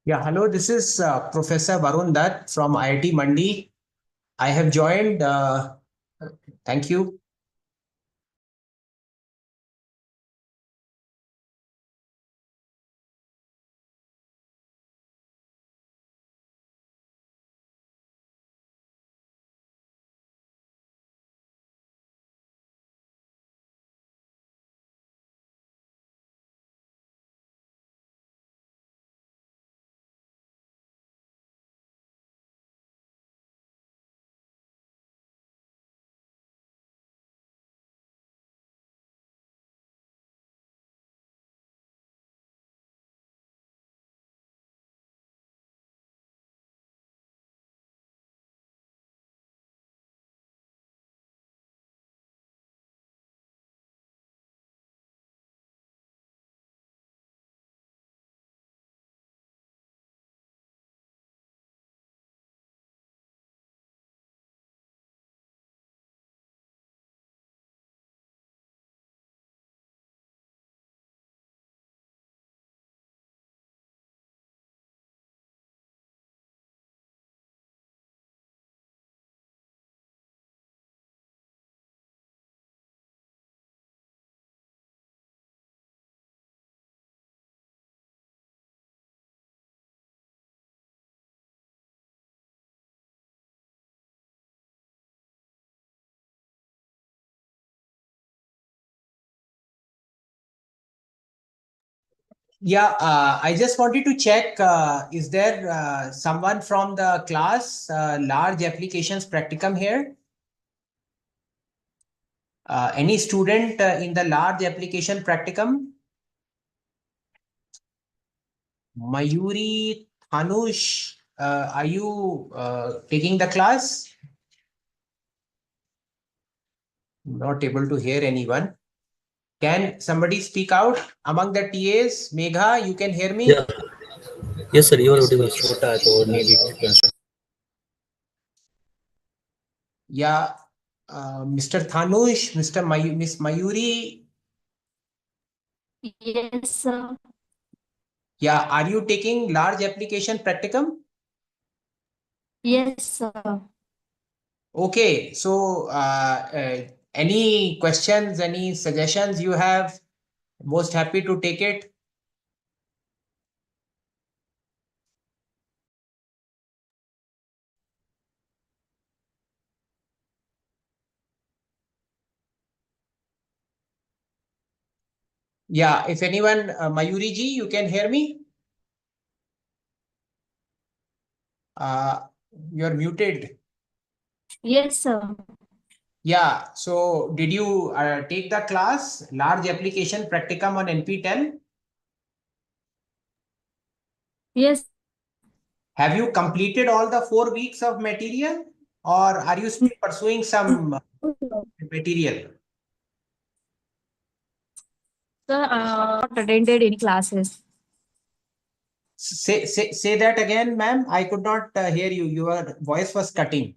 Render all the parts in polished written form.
Yeah, hello. This is Professor Varun Dutt from IIT Mandi. I have joined. Thank you. Yeah, I just wanted to check, is there someone from the class, large applications practicum here? Any student in the large application practicum? Mayuri, Hanush, are you taking the class? Not able to hear anyone. Can somebody speak out among the TAs? Megha, you can hear me? Yeah. Yes, sir. Your audio was छोटा है तो maybe Yeah, Mr. Thanush, Miss Mayuri. Yes, sir. Yeah, are you taking large application practicum? Yes, sir. Okay, so any questions, any suggestions you have? Most happy to take it. Yeah, if anyone, Mayuri ji, you can hear me? Uh, you're muted. Yes, sir. Yeah, so did you take the class, large application practicum on NPTEL? Yes. Have you completed all the 4 weeks of material, or are you still pursuing some material? Sir, not attended any classes. Say that again, ma'am. I could not hear you. Your voice was cutting.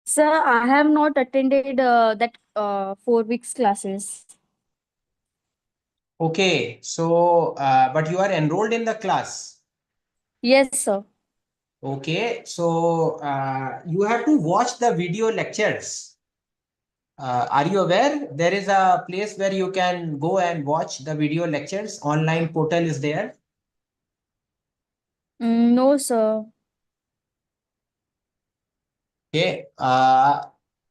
Sir, I have not attended that 4 weeks classes. Okay, so but you are enrolled in the class. Yes, sir. Okay, so you have to watch the video lectures. Are you aware there is a place where you can go and watch the video lectures? Online portal is there. No, sir. Okay.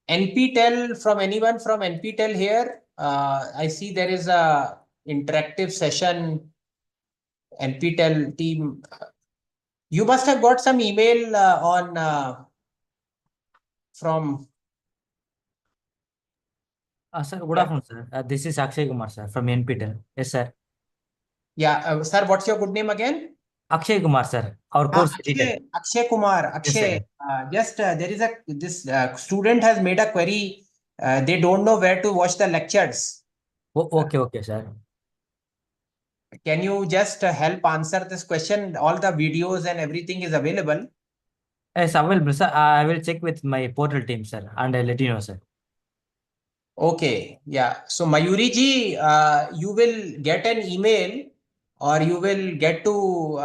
NPTEL, from anyone from NPTEL here? I see there is a interactive session. NPTEL team. You must have got some email on from. Sir, good Yeah. afternoon, sir. This is Akshay Kumar, sir, from NPTEL. Yes, sir. Yeah, sir. What's your good name again? Akshay Kumar, sir. Our course editor. Akshay Kumar. Yes, Akshay. sir. Just there is a this student has made a query. They don't know where to watch the lectures. Okay, sir. Can you just help answer this question? All the videos and everything is available. Yes, available, sir. I will check with my portal team, sir, and I'll let you know, sir. Okay, yeah. So Mayuri ji, you will get an email, or you will get to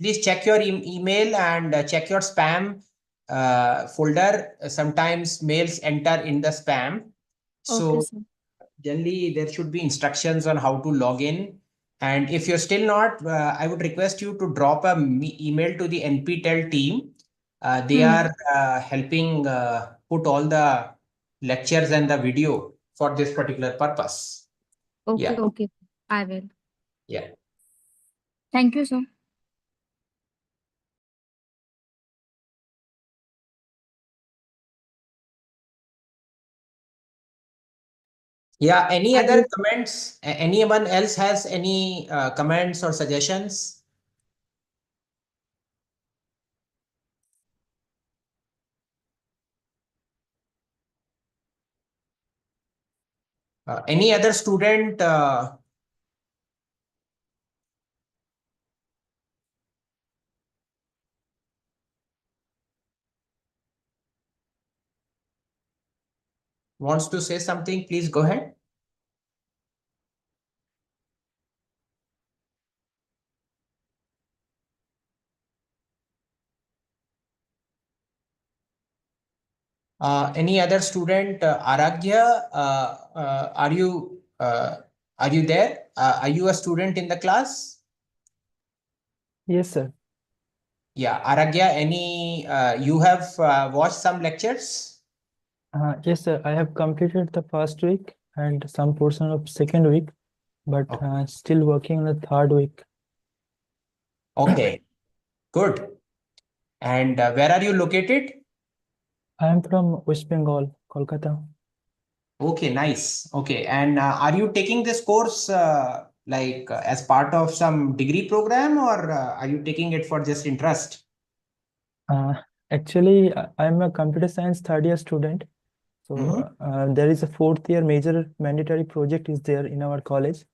please check your email and check your spam folder. Sometimes mails enter in the spam. Okay, So sir. generally, there should be instructions on how to log in. And if you're still not, I would request you to drop a email to the NPTEL team. They Hmm. are helping put all the lectures and the video for this particular purpose. Okay, Yeah, okay. I will. yeah. Thank you, sir. Yeah, any I other will. comments? Anyone else has any comments or suggestions? Any other student wants to say something? Please go ahead. Any other student? Aragya, are you there? Are you a student in the class? Yes, sir. Yeah, Aragya, you have watched some lectures? Yes, sir. I have completed the first week and some portion of second week, but Okay, still working on the third week. okay, good. And where are you located? I am from West Bengal, Kolkata. Okay, nice. Okay, and are you taking this course as part of some degree program, or are you taking it for just interest? Uh, Actually, I am a computer science third year student. Mm-hmm. So there is a fourth year major mandatory project is there in our college, Uh-huh.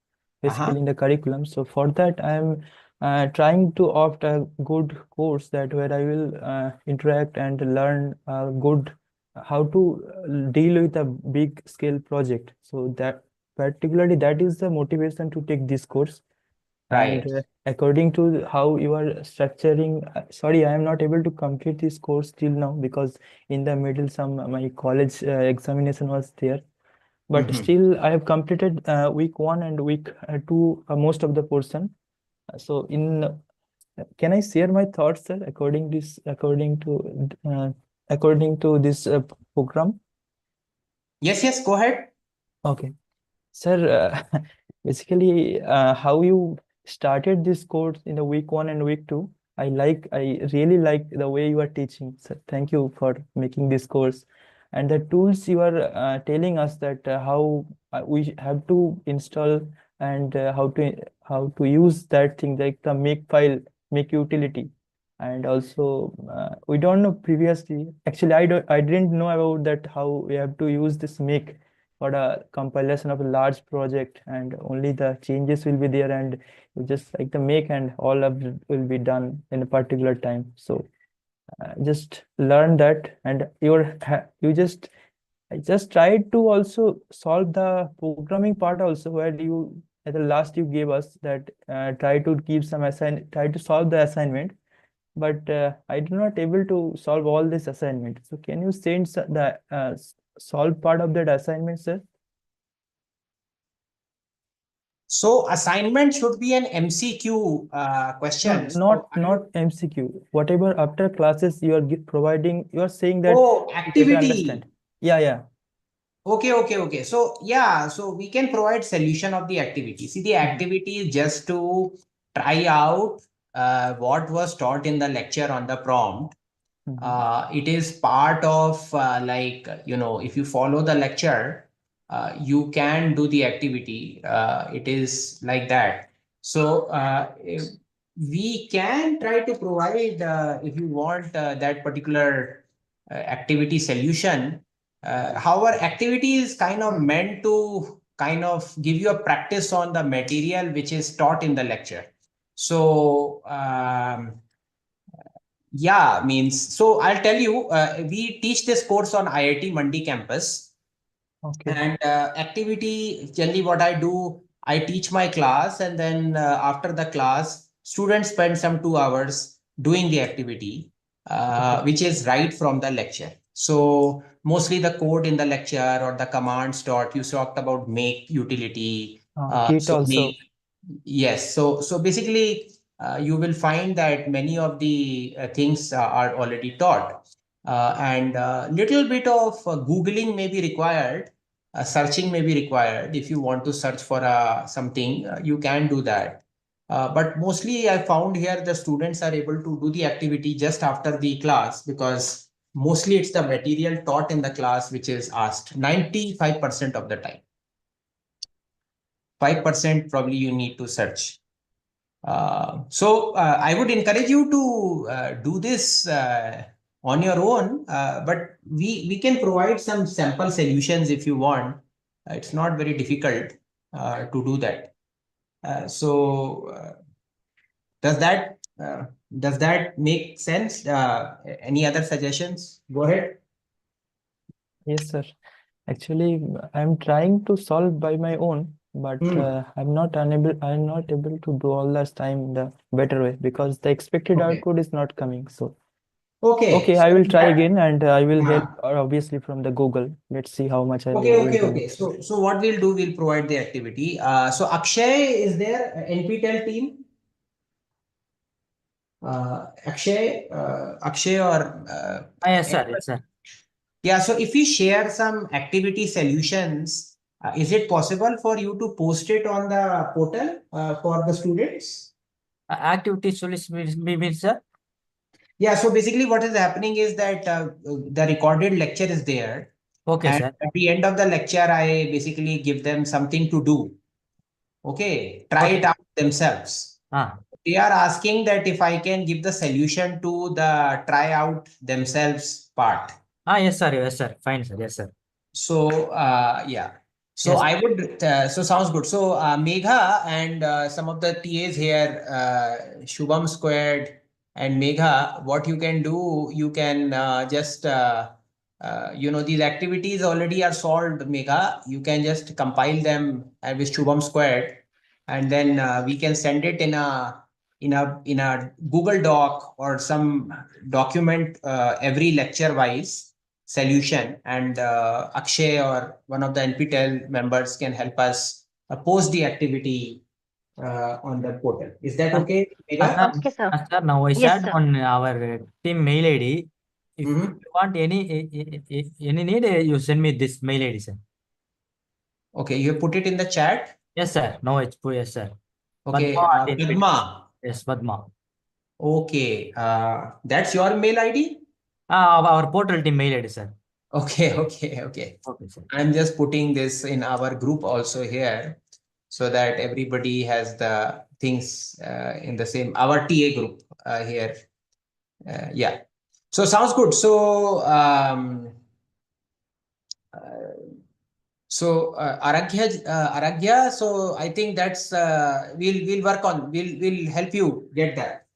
basically in the curriculum. So for that, I am trying to opt a good course that where I will interact and learn good how to deal with a big scale project. So that particularly that is the motivation to take this course. And Right. according to how you are structuring, sorry, I am not able to complete this course till now because in the middle some my college examination was there. But Mm-hmm. still, I have completed week one and week two most of the portion. So can I share my thoughts, sir, according to this program? Yes, yes, go ahead. Okay. Sir, basically, how you started this course in the week one and week two, I really like the way you are teaching. So thank you for making this course. And the tools you are telling us that how we have to install and how to use that thing like the make file, make utility. And also, we don't know previously. Actually, I didn't know about that how we have to use this make for a compilation of a large project, and only the changes will be there, and you just like the make and all of it will be done in a particular time. So just learn that, and you just I just tried to also solve the programming part also, where you at the last you gave us that try to give some try to solve the assignment, but I do not able to solve all this assignment. So can you send the solve part of that assignment, sir? So assignment should be an MCQ No, question. So not MCQ. Whatever after classes you are providing, you are saying that oh, to better activity. understand. Yeah, yeah. Okay, okay, okay. So yeah, so we can provide solution of the activity. See, the Mhm, activity is just to try out what was taught in the lecture on the prompt. mhm. It is part of if you follow the lecture, you can do the activity. It is like that. So we can try to provide, if you want that particular activity solution. However, activity is kind of meant to kind of give you a practice on the material which is taught in the lecture. So means so I'll tell you, we teach this course on IIT Mandi campus. Okay. And activity, generally what I do, I teach my class, and then after the class, students spend some 2 hours doing the activity, Okay. which is right from the lecture. So mostly the code in the lecture or the commands taught, you talked about make utility. Git So also. make, yes. So basically, you will find that many of the things are already taught. And little bit of Googling may be required, searching may be required. If you want to search for something, you can do that. But mostly I found here the students are able to do the activity just after the class, because mostly it's the material taught in the class which is asked 95% of the time. 5% probably you need to search. So I would encourage you to do this on your own, but we can provide some sample solutions if you want. It's not very difficult to do that. So does that make sense? Any other suggestions? Go ahead. Yes, sir. Actually, I'm trying to solve by my own, but I'm not able to do all this time the better way, because the expected Okay. output is not coming. So Okay. I will try again, and I will Yeah. help obviously from the Google. Let's see how much I will Okay, able okay, to okay. make. So what we'll do, we'll provide the activity. So Akshay is there, NPTEL team. Akshay or Yes, sir. Yes, sir. yeah. So if we share some activity solutions, is it possible for you to post it on the portal for the students? Activity solution means, sir. Yeah. So basically, what is happening is that the recorded lecture is there, Okay, and sir. at the end of the lecture, I basically give them something to do. Okay, try it Okay. out themselves. Ah, They are asking that if I can give the solution to the try out themselves part. yes, sir. Yes, sir. Fine, sir. Yes, sir. So yeah. So Yes. I would so sounds good. So Megha and some of the TAs here, Shubham squared and Megha, what you can do, you can just these activities already are solved, Megha. You can just compile them with Shubham squared, and then we can send it in a Google Doc or some document every lecture wise solution, and Akshay or one of the NPTEL members can help us post the activity on the portal. Is that Uh, okay, Megha? Sir, Okay, sir. sir, now I Yes, shared sir. on our team mail ID. If Mhm. you want any need, you send me this mail ID, sir. Okay, you have put it in the chat. Yes, sir. No, it's yes, sir. Okay, Padma at NPTEL. Padma. Yes, Padma. Okay, that's your mail ID. Our portal team mail ID, sir. Okay, okay, okay. Okay, sir. I'm just putting this in our group also here, so that everybody has the things in the same, our TA group here. Yeah. So sounds good. So Aragya, so I think that's we'll work on, we'll help you get that.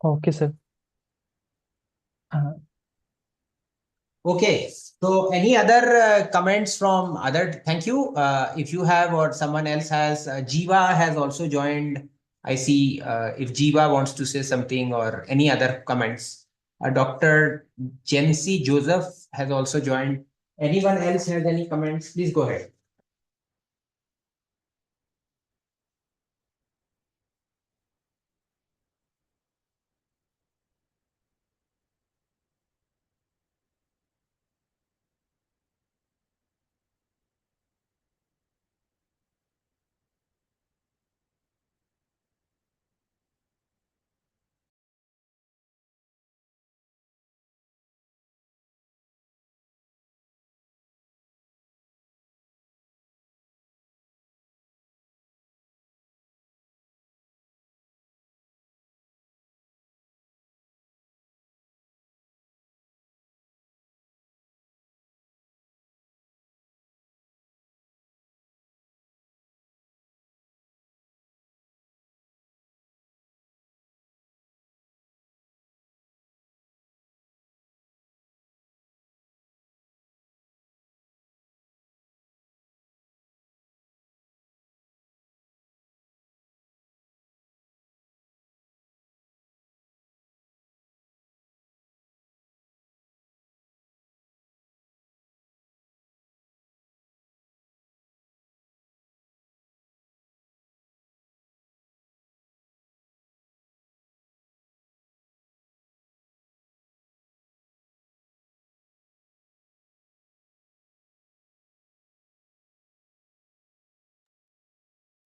Okay, sir. Uh, Okay. So any other comments from other? Thank you. If you have or someone else has, Jiva has also joined. I see if Jiva wants to say something or any other comments. Dr. Jency Joseph has also joined. Anyone else has any comments? Please go ahead.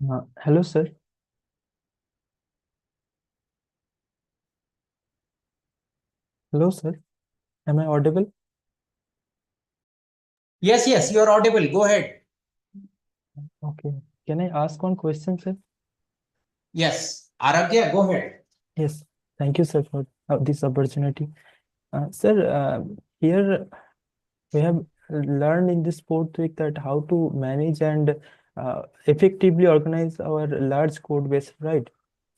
Hello, sir. Hello, sir. Am I audible? Yes, you are audible. Go ahead. Okay. Can I ask one question, sir? Yes, Aragya, go ahead. Yes. Thank you, sir, for this opportunity. Sir, here we have learned in this fourth week that how to manage and effectively organize our large code base, right?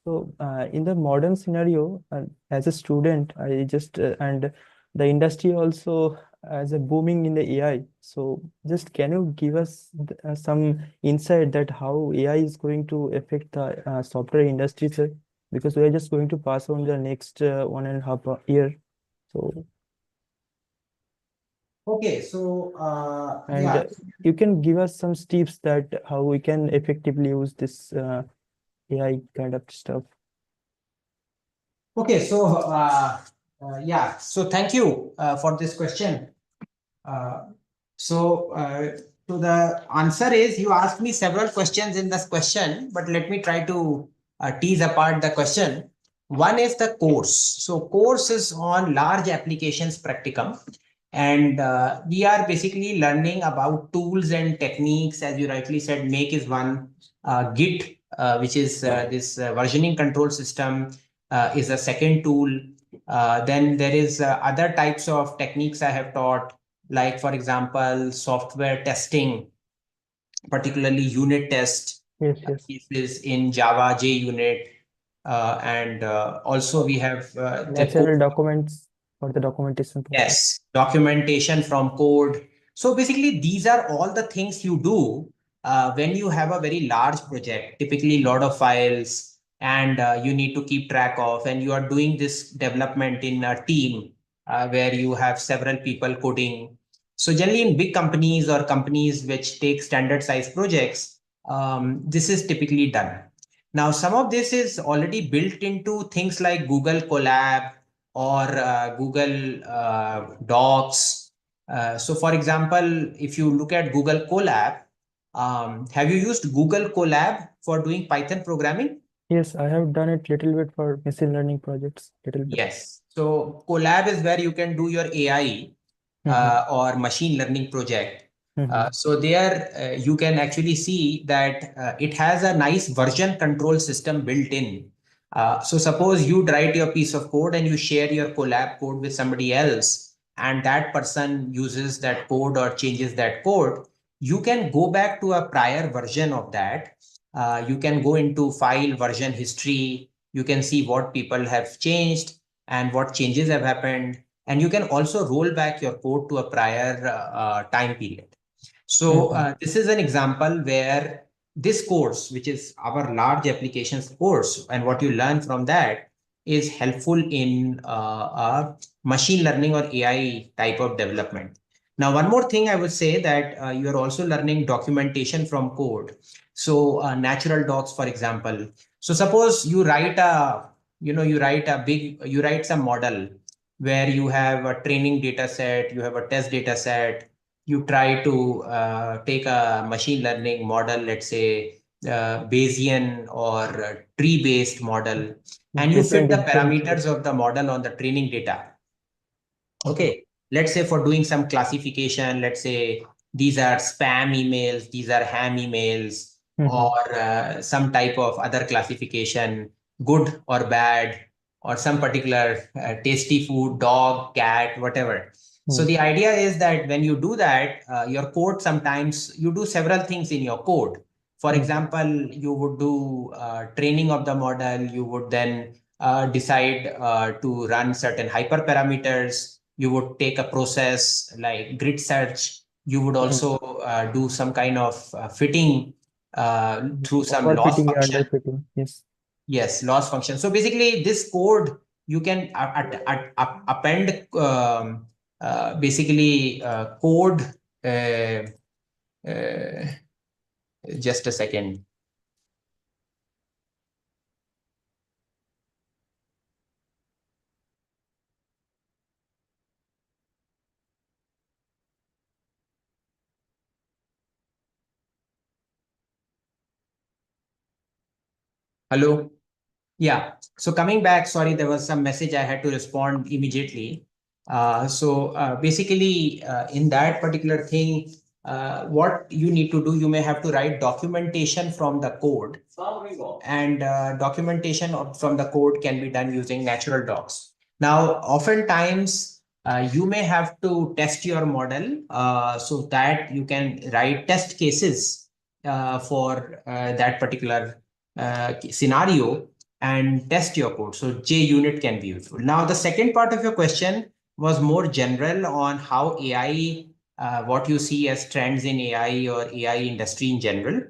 So, in the modern scenario, as a student, I just and the industry also as a booming in the AI. So, just can you give us some insight that how AI is going to affect the software industry, sir? Because we are just going to pass on the next 1.5 year. So, Okay, so and yeah. you can give us some tips that how we can effectively use this AI kind of stuff. Okay, so yeah, so thank you for this question. Uh, so the answer is you asked me several questions in this question, but let me try to tease apart the question. One is the course. So course is on large applications practicum, and we are basically learning about tools and techniques. As you rightly said, make is one, Git, which is this versioning control system, is a second tool. Then there is other types of techniques I have taught, like for example, software testing, particularly unit test Yes, yes. cases in Java, JUnit, and also we have the code. Natural documents for the documentation purpose. Yes, documentation from code. So basically, these are all the things you do when you have a very large project, typically a lot of files, and you need to keep track of, and you are doing this development in a team where you have several people coding. So generally in big companies or companies which take standard size projects, this is typically done. Now, some of this is already built into things like Google Colab or Google Docs. So for example, if you look at Google Colab, have you used Google Colab for doing Python programming? Yes, I have done it little bit for machine learning projects, little bit. Yes. So Colab is where you can do your AI or machine learning project. So there you can actually see that it has a nice version control system built in. So suppose you write your piece of code and you share your collab code with somebody else, and that person uses that code or changes that code, you can go back to a prior version of that. You can go into file version history. You can see what people have changed and what changes have happened. And you can also roll back your code to a prior time period. So this is an example where this course, which is our large applications course, and what you learn from that is helpful in machine learning or AI type of development. Now, one more thing I would say that you are also learning documentation from code. So natural docs, for example. So suppose you write a, you write some model where you have a training data set, you have a test data set, you try to take a machine learning model, let's say Bayesian or tree-based model, and you fit Different the inference. parameters of the model on the training data. Okay, let's say for doing some classification, let's say these are spam emails, these are ham emails, or some type of other classification, good or bad, or some particular tasty food, dog, cat, whatever. So the idea is that when you do that, your code sometimes you do several things in your code. For example, you would do training of the model, you would then decide to run certain hyperparameters. You would take a process like grid search. You would also do some kind of fitting through some loss Overfitting and function. underfitting. Yes. Yes, loss function. So basically, this code you can append basically code. Uh, uh, just a second. Hello. Yeah. So coming back, sorry, there was some message I had to respond immediately. Basically, in that particular thing, what you need to do, you may have to write documentation from the code, and documentation from the code can be done using natural docs. Now, oftentimes, you may have to test your model so that you can write test cases for that particular scenario and test your code. So JUnit can be useful. Now, the second part of your question was more general on how AI, what you see as trends in AI or AI industry in general.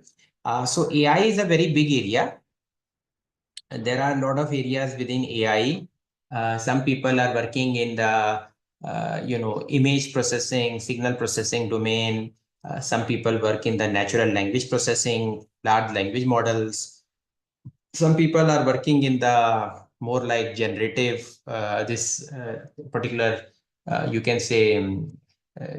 So AI is a very big area. There are a lot of areas within AI. Some people are working in the image processing, signal processing domain. Some people work in the natural language processing, large language models. Some people are working in the more like generative, this particular, you can say,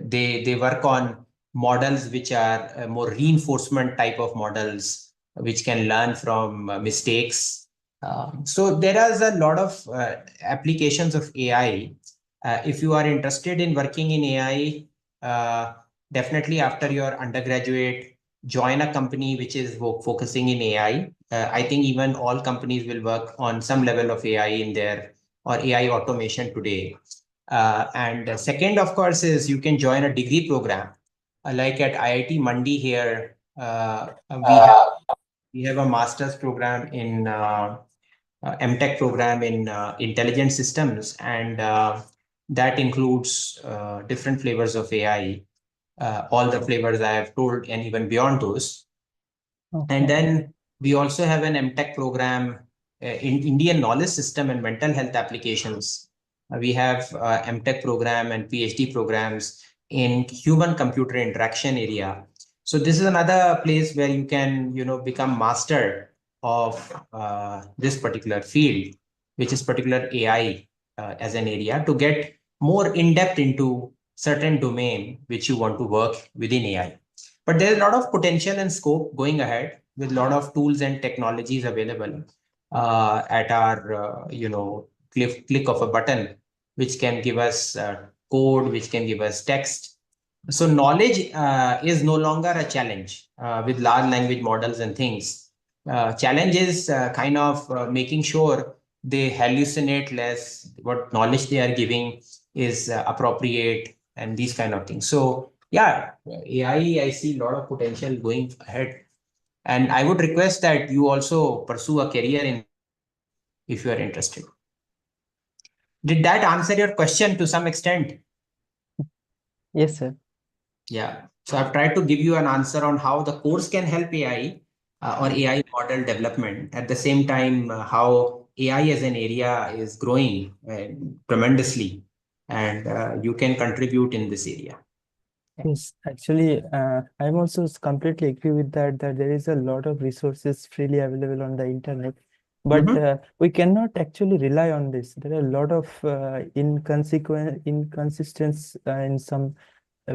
they work on models which are more reinforcement type of models, which can learn from mistakes. So there is a lot of applications of AI. If you are interested in working in AI, definitely after your undergraduate, join a company which is focusing in AI. I think even all companies will work on some level of AI in their or AI automation today. And second, of course, is you can join a degree program. Like at IIT Mandi here, we have a master's program in MTech program in intelligent systems, and that includes different flavors of AI, all the flavors I have told, and even beyond those. And then we also have an MTech program in Indian knowledge system and mental health applications. We have MTech program and PhD programs in human computer interaction area. So this is another place where you can, become master of this particular field, which is particular AI as an area, to get more in depth into certain domain which you want to work within AI. But there's a lot of potential and scope going ahead with a lot of tools and technologies available at our, click of a button, which can give us code, which can give us text. So knowledge is no longer a challenge with large language models and things. Challenge is kind of making sure they hallucinate less, what knowledge they are giving is appropriate, and these kind of things. So yeah, AI, I see a lot of potential going ahead. And I would request that you also pursue a career in if you are interested. Did that answer your question to some extent? Yes, sir. Yeah. So I've tried to give you an answer on how the course can help AI or AI model development. At the same time, how AI as an area is growing tremendously, and you can contribute in this area. Yes, actually, I'm also completely agree with that, that there is a lot of resources freely available on the internet, but we cannot actually rely on this. There are a lot of inconsistencies in some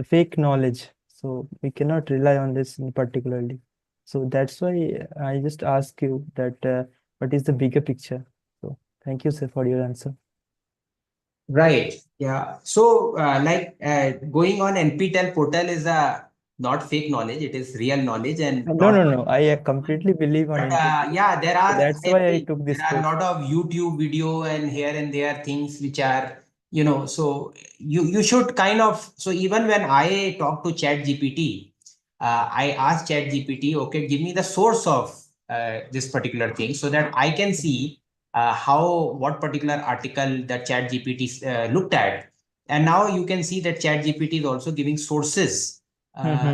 fake knowledge. So we cannot rely on this in particularly. So that's why I just ask you that what is the bigger picture? So thank you, sir, for your answer. Right. Yeah. So going on NPTEL portal is a not fake knowledge. It is real knowledge and No. I completely believe on But NPTEL. yeah, there are. That's I why I agree, took this there are a course. lot of YouTube video and here and there things which are, so you should kind of. So even when I talk to ChatGPT, I ask ChatGPT, okay, give me the source of this particular thing so that I can see what particular article that ChatGPT looked at. And now you can see that ChatGPT is also giving sources,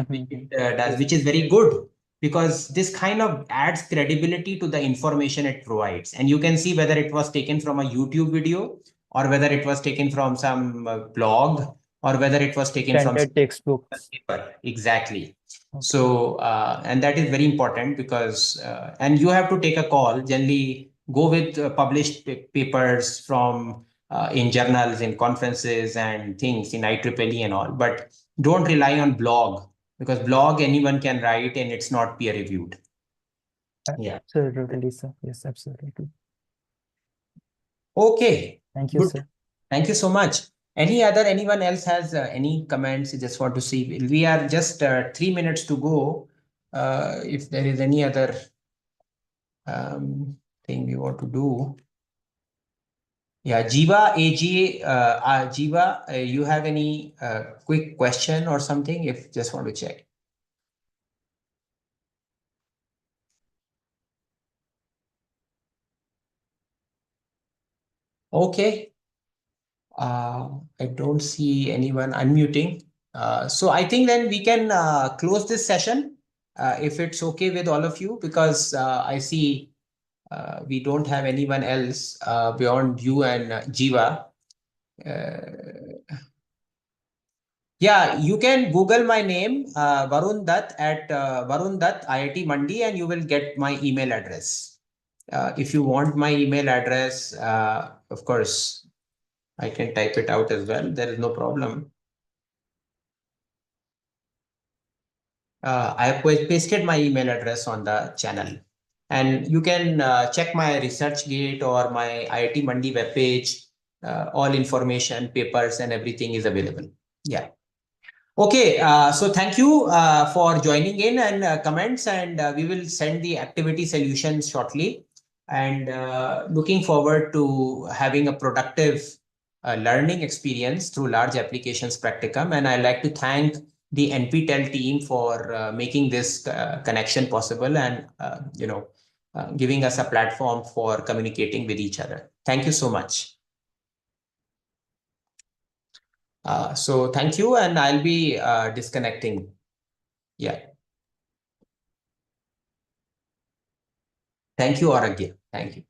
which it does, which is very good, because this kind of adds credibility to the information it provides. And you can see whether it was taken from a YouTube video or whether it was taken from some blog or whether it was taken from Standard textbooks. paper. Exactly. Okay. So, and that is very important because, and you have to take a call, generally go with published papers from in journals, in conferences and things in IEEE and all, but don't rely on blog, because blog anyone can write and it's not peer reviewed. Yeah. Absolutely, sir. Yes, absolutely. Okay. Thank you, Good. sir. Thank you so much. Anyone else has any comments? You just want to see. We are just 3 minutes to go. If there is any other thing we want to do. Yeah, Jiva, Jiva, you have any quick question or something? If just want to check. Okay. I don't see anyone unmuting. So I think then we can close this session if it's okay with all of you, because I see we don't have anyone else beyond you and Jiva. Yeah, you can Google my name, Varun Dutt at Varun Dutt IIT Mandi, and you will get my email address. If you want my email address, of course, I can type it out as well. There is no problem. I have pasted my email address on the channel, and you can check my ResearchGate or my IIT Mandi webpage. All information, papers, and everything is available. Yeah. Okay, so thank you for joining in and comments, and we will send the activity solutions shortly. And looking forward to having a productive learning experience through large applications practicum. And I'd like to thank the NPTEL team for making this connection possible and giving us a platform for communicating with each other. Thank you so much. So thank you, and I'll be disconnecting. Yeah. Thank you, Aragya. Thank you.